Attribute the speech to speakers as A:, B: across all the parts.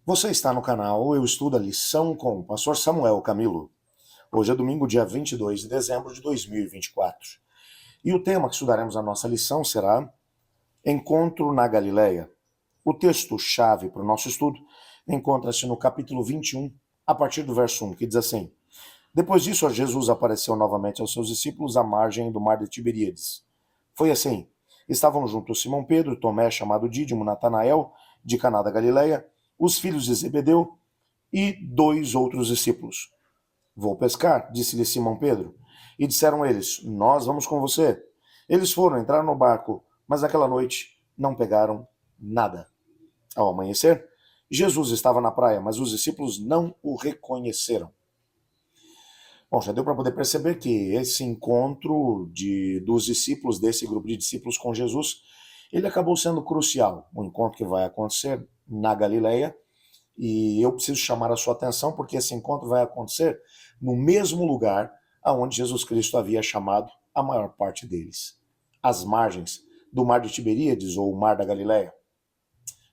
A: Você está no canal Eu Estudo a Lição com o Pastor Samuel Camilo. Hoje é domingo, dia 22 de dezembro de 2024. E o tema que estudaremos na nossa lição será Encontro na Galileia. O texto-chave para o nosso estudo encontra-se no capítulo 21, a partir do verso 1, que diz assim: Depois disso, Jesus apareceu novamente aos seus discípulos à margem do mar de Tiberíades. Foi assim: estavam juntos Simão Pedro, Tomé, chamado Dídimo, Natanael, de Caná da Galileia, os filhos de Zebedeu e dois outros discípulos. Vou pescar, disse-lhe Simão Pedro. E disseram eles: Nós vamos com você. Eles foram entrar no barco, mas naquela noite não pegaram nada. Ao amanhecer, Jesus estava na praia, mas os discípulos não o reconheceram. Bom, já deu para poder perceber que esse encontro dos discípulos, desse grupo de discípulos com Jesus, ele acabou sendo crucial. Um encontro que vai acontecer na Galileia, e eu preciso chamar a sua atenção porque esse encontro vai acontecer no mesmo lugar aonde Jesus Cristo havia chamado a maior parte deles, às margens do Mar de Tiberíades ou Mar da Galileia.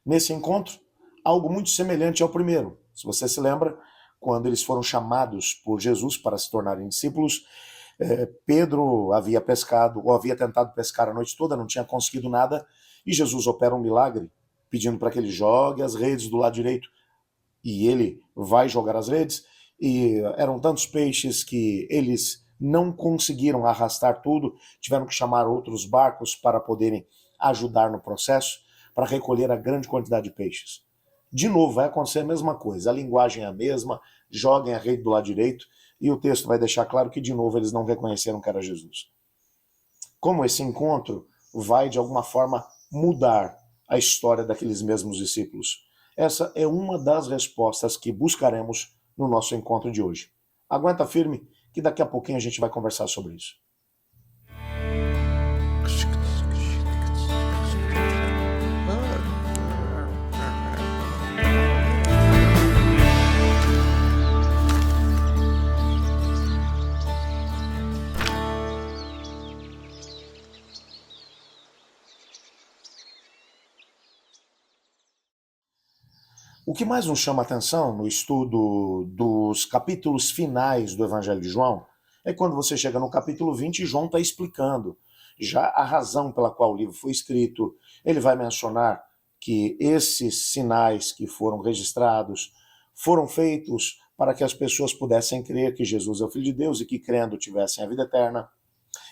A: Nesse encontro, algo muito semelhante ao primeiro. Se você se lembra, quando eles foram chamados por Jesus para se tornarem discípulos, Pedro havia pescado, ou havia tentado pescar a noite toda, não tinha conseguido nada, e Jesus opera um milagre, pedindo para que ele jogue as redes do lado direito. E ele vai jogar as redes, e eram tantos peixes que eles não conseguiram arrastar tudo, tiveram que chamar outros barcos para poderem ajudar no processo, para recolher a grande quantidade de peixes. De novo, vai acontecer a mesma coisa, a linguagem é a mesma, joguem a rede do lado direito, e o texto vai deixar claro que, de novo, eles não reconheceram que era Jesus. Como esse encontro vai, de alguma forma, mudar a história daqueles mesmos discípulos? Essa é uma das respostas que buscaremos no nosso encontro de hoje. Aguenta firme, que daqui a pouquinho a gente vai conversar sobre isso. O que mais nos chama a atenção no estudo dos capítulos finais do Evangelho de João é quando você chega no capítulo 20 e João está explicando já a razão pela qual o livro foi escrito. Ele vai mencionar que esses sinais que foram registrados foram feitos para que as pessoas pudessem crer que Jesus é o Filho de Deus e que, crendo, tivessem a vida eterna.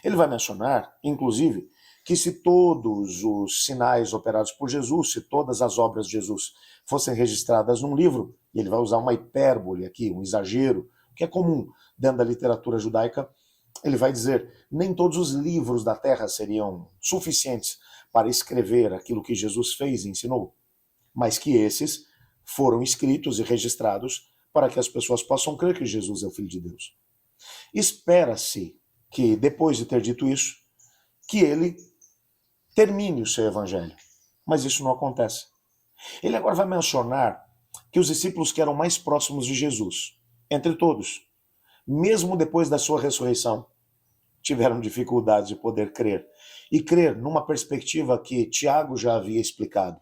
A: Ele vai mencionar, inclusive, que se todos os sinais operados por Jesus, se todas as obras de Jesus fossem registradas num livro, e ele vai usar uma hipérbole aqui, um exagero, que é comum dentro da literatura judaica, ele vai dizer, nem todos os livros da terra seriam suficientes para escrever aquilo que Jesus fez e ensinou, mas que esses foram escritos e registrados para que as pessoas possam crer que Jesus é o Filho de Deus. Espera-se que, depois de ter dito isso, que ele termine o seu evangelho. Mas isso não acontece. Ele agora vai mencionar que os discípulos que eram mais próximos de Jesus, entre todos, mesmo depois da sua ressurreição, tiveram dificuldade de poder crer. E crer numa perspectiva que Tiago já havia explicado.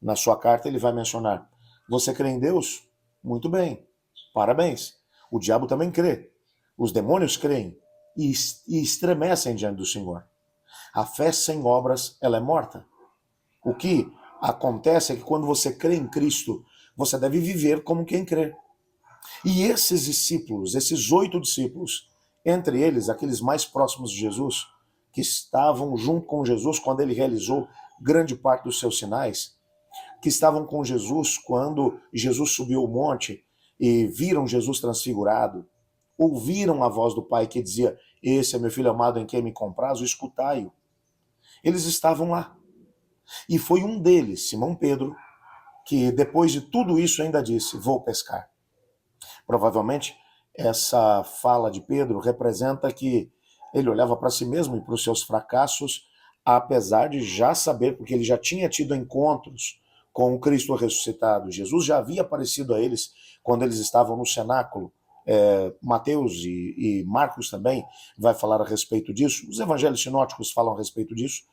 A: Na sua carta ele vai mencionar, você crê em Deus? Muito bem, parabéns. O diabo também crê. Os demônios creem e estremecem diante do Senhor. A fé sem obras, ela é morta. O que acontece é que quando você crê em Cristo, você deve viver como quem crê. E esses discípulos, esses 8 discípulos, entre eles, aqueles mais próximos de Jesus, que estavam junto com Jesus quando ele realizou grande parte dos seus sinais, que estavam com Jesus quando Jesus subiu o monte e viram Jesus transfigurado, ouviram a voz do Pai que dizia, esse é meu filho amado em quem me comprazo, escutai-o. Eles estavam lá. E foi um deles, Simão Pedro, que depois de tudo isso ainda disse, vou pescar. Provavelmente, essa fala de Pedro representa que ele olhava para si mesmo e para os seus fracassos, apesar de já saber, porque ele já tinha tido encontros com o Cristo ressuscitado. Jesus já havia aparecido a eles quando eles estavam no cenáculo. Mateus e Marcos também vai falar a respeito disso. Os evangelhos sinóticos falam a respeito disso.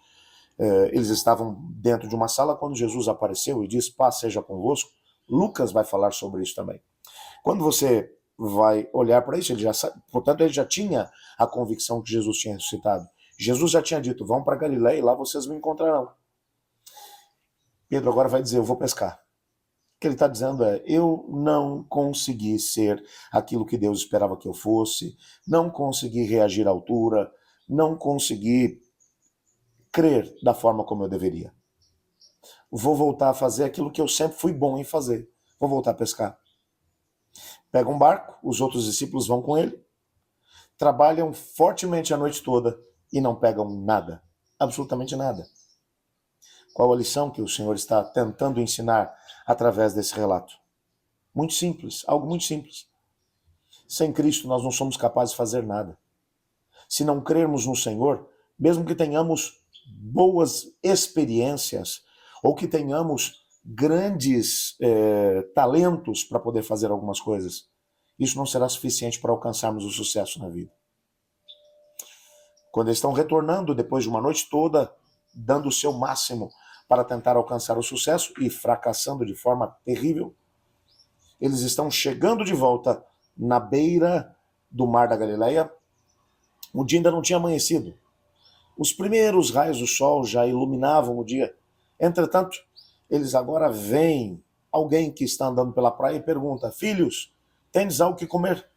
A: Eles estavam dentro de uma sala quando Jesus apareceu e disse, paz seja convosco. Lucas vai falar sobre isso também. Quando você vai olhar para isso, ele já sabe, portanto, ele já tinha a convicção que Jesus tinha ressuscitado. Jesus já tinha dito, vão para Galiléia e lá vocês me encontrarão. Pedro agora vai dizer, eu vou pescar. O que ele está dizendo é, eu não consegui ser aquilo que Deus esperava que eu fosse, não consegui reagir à altura, não consegui crer da forma como eu deveria. Vou voltar a fazer aquilo que eu sempre fui bom em fazer. Vou voltar a pescar. Pega um barco, os outros discípulos vão com ele, trabalham fortemente a noite toda e não pegam nada, absolutamente nada. Qual a lição que o Senhor está tentando ensinar através desse relato? Muito simples, algo muito simples. Sem Cristo nós não somos capazes de fazer nada. Se não crermos no Senhor, mesmo que tenhamos boas experiências ou que tenhamos grandes talentos para poder fazer algumas coisas, isso não será suficiente para alcançarmos o sucesso na vida. Quando eles estão retornando depois de uma noite toda, dando o seu máximo para tentar alcançar o sucesso e fracassando de forma terrível, eles estão chegando de volta na beira do mar da Galileia. O dia ainda não tinha amanhecido. Os primeiros raios do sol já iluminavam o dia. Entretanto, eles agora veem alguém que está andando pela praia e pergunta, filhos, tendes algo que comer?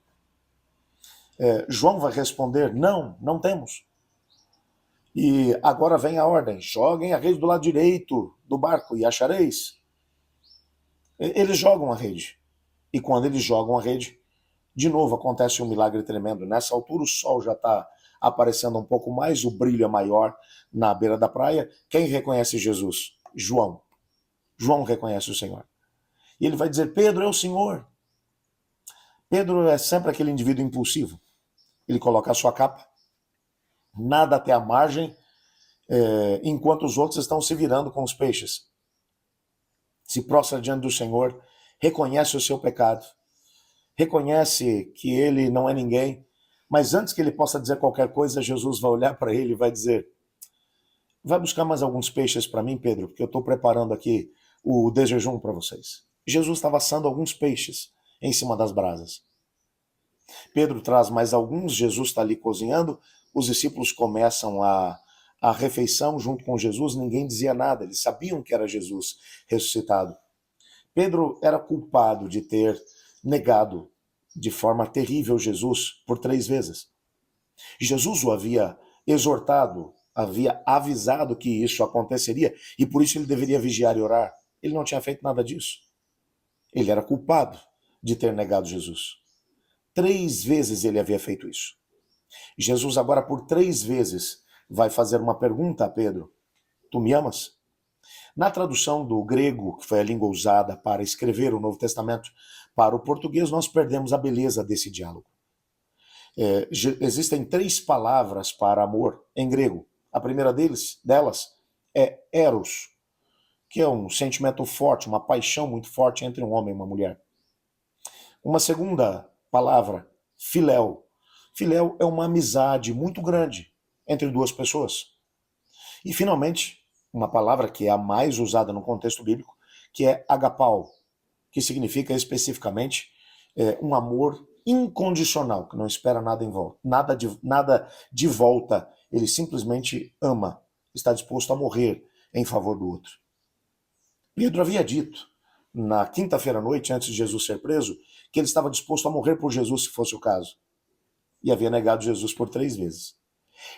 A: João vai responder, não, não temos. E agora vem a ordem, joguem a rede do lado direito do barco e achareis. Eles jogam a rede. E quando eles jogam a rede, de novo acontece um milagre tremendo. Nessa altura o sol já está aparecendo um pouco mais, o brilho é maior na beira da praia. Quem reconhece Jesus? João. João reconhece o Senhor. E ele vai dizer, Pedro é o Senhor. Pedro é sempre aquele indivíduo impulsivo. Ele coloca a sua capa, nada até a margem, enquanto os outros estão se virando com os peixes. Se prostra diante do Senhor, reconhece o seu pecado, reconhece que ele não é ninguém, mas antes que ele possa dizer qualquer coisa, Jesus vai olhar para ele e vai dizer, vai buscar mais alguns peixes para mim, Pedro, porque eu estou preparando aqui o desjejum para vocês. Jesus estava assando alguns peixes em cima das brasas. Pedro traz mais alguns, Jesus está ali cozinhando, os discípulos começam a refeição junto com Jesus, ninguém dizia nada, eles sabiam que era Jesus ressuscitado. Pedro era culpado de ter negado de forma terrível Jesus por 3 vezes. Jesus o havia exortado, havia avisado que isso aconteceria e por isso ele deveria vigiar e orar. Ele não tinha feito nada disso. Ele era culpado de ter negado Jesus. 3 vezes ele havia feito isso. Jesus agora por 3 vezes vai fazer uma pergunta a Pedro. Tu me amas? Na tradução do grego, que foi a língua usada para escrever o Novo Testamento, para o português nós perdemos a beleza desse diálogo. Existem 3 palavras para amor em grego. A primeira delas é eros, que é um sentimento forte, uma paixão muito forte entre um homem e uma mulher. Uma segunda palavra, filéu. Filéu é uma amizade muito grande entre 2 pessoas. E, finalmente, uma palavra que é a mais usada no contexto bíblico, que é agapau, que significa especificamente um amor incondicional, que não espera nada em volta, nada de volta. Ele simplesmente ama, está disposto a morrer em favor do outro. Pedro havia dito, na quinta-feira à noite, antes de Jesus ser preso, que ele estava disposto a morrer por Jesus, se fosse o caso. E havia negado Jesus por 3 vezes.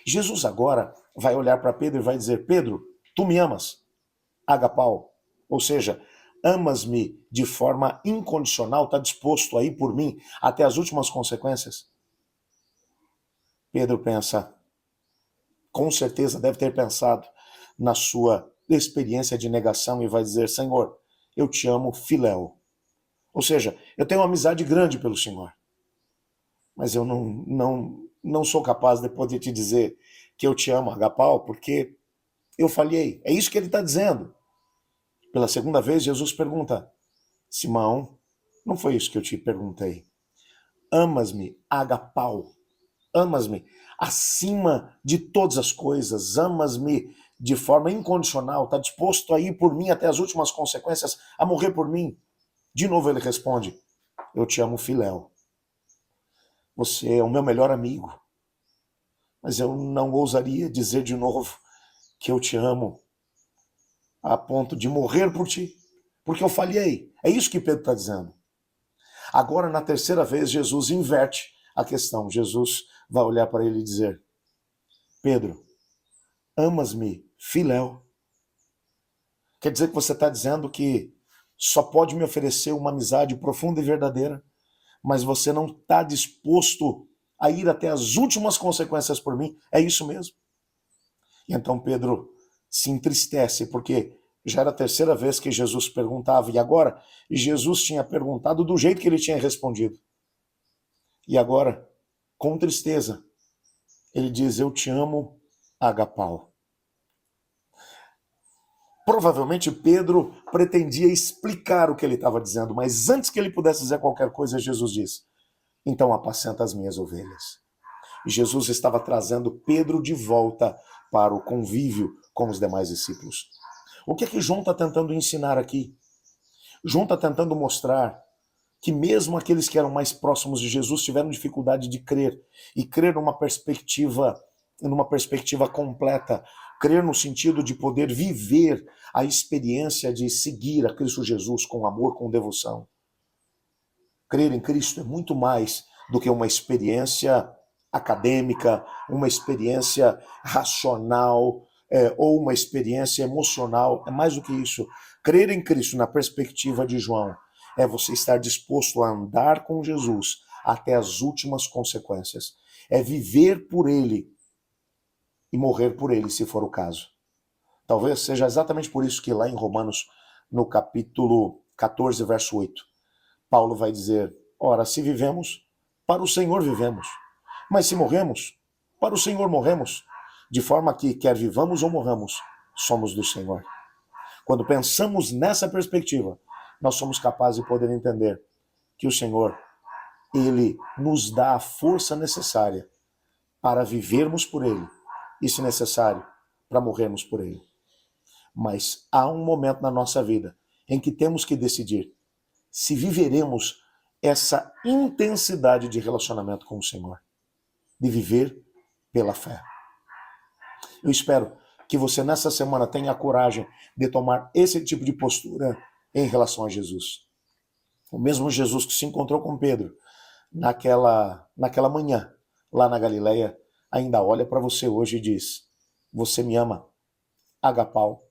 A: Jesus agora vai olhar para Pedro e vai dizer, Pedro, tu me amas? Agapau. Ou seja, amas-me de forma incondicional, está disposto a ir por mim até as últimas consequências? Pedro pensa, com certeza deve ter pensado na sua experiência de negação e vai dizer, Senhor, eu te amo filéu. Ou seja, eu tenho uma amizade grande pelo Senhor, mas eu não sou capaz de poder te dizer que eu te amo, agapau, porque eu falhei. É isso que ele está dizendo. Pela segunda vez, Jesus pergunta, Simão, não foi isso que eu te perguntei. Amas-me, agapau. Amas-me acima de todas as coisas. Amas-me de forma incondicional. Está disposto a ir por mim até as últimas consequências, a morrer por mim. De novo ele responde, eu te amo, filéu. Você é o meu melhor amigo. Mas eu não ousaria dizer de novo que eu te amo a ponto de morrer por ti, porque eu falhei. É isso que Pedro está dizendo. Agora, na terceira vez, Jesus inverte a questão. Jesus vai olhar para ele e dizer, Pedro, amas-me, filéu? Quer dizer que você está dizendo que só pode me oferecer uma amizade profunda e verdadeira, mas você não está disposto a ir até as últimas consequências por mim? É isso mesmo? E então Pedro se entristece, porque já era a terceira vez que Jesus perguntava, e agora Jesus tinha perguntado do jeito que ele tinha respondido. E agora, com tristeza, ele diz, eu te amo, agapau. Provavelmente Pedro pretendia explicar o que ele estava dizendo, mas antes que ele pudesse dizer qualquer coisa, Jesus disse, então apacenta as minhas ovelhas. E Jesus estava trazendo Pedro de volta para o convívio com os demais discípulos. O que é que João está tentando ensinar aqui? João está tentando mostrar que mesmo aqueles que eram mais próximos de Jesus tiveram dificuldade de crer, e crer numa perspectiva completa, crer no sentido de poder viver a experiência de seguir a Cristo Jesus com amor, com devoção. Crer em Cristo é muito mais do que uma experiência acadêmica, uma experiência racional, ou uma experiência emocional. É mais do que isso. Crer em Cristo, na perspectiva de João, é você estar disposto a andar com Jesus até as últimas consequências. É viver por Ele e morrer por Ele, se for o caso. Talvez seja exatamente por isso que lá em Romanos, no capítulo 14, verso 8, Paulo vai dizer, ora, se vivemos, para o Senhor vivemos. Mas se morremos, para o Senhor morremos. De forma que, quer vivamos ou morramos, somos do Senhor. Quando pensamos nessa perspectiva, nós somos capazes de poder entender que o Senhor, Ele nos dá a força necessária para vivermos por Ele e, se necessário, para morrermos por Ele. Mas há um momento na nossa vida em que temos que decidir se viveremos essa intensidade de relacionamento com o Senhor, de viver pela fé. Eu espero que você nessa semana tenha a coragem de tomar esse tipo de postura em relação a Jesus. O mesmo Jesus que se encontrou com Pedro naquela manhã lá na Galileia, ainda olha para você hoje e diz, você me ama, agapau,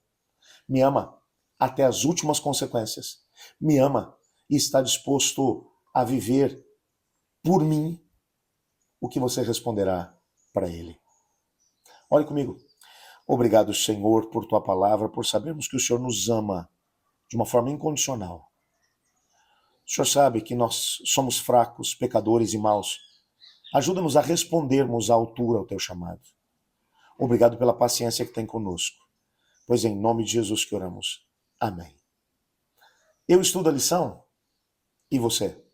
A: me ama até as últimas consequências, me ama e está disposto a viver por mim, o que você responderá para ele? Olhe comigo. Obrigado, Senhor, por tua palavra, por sabermos que o Senhor nos ama de uma forma incondicional. O Senhor sabe que nós somos fracos, pecadores e maus. Ajuda-nos a respondermos à altura ao teu chamado. Obrigado pela paciência que tem conosco, pois é em nome de Jesus que oramos. Amém. Eu estudo a lição e você?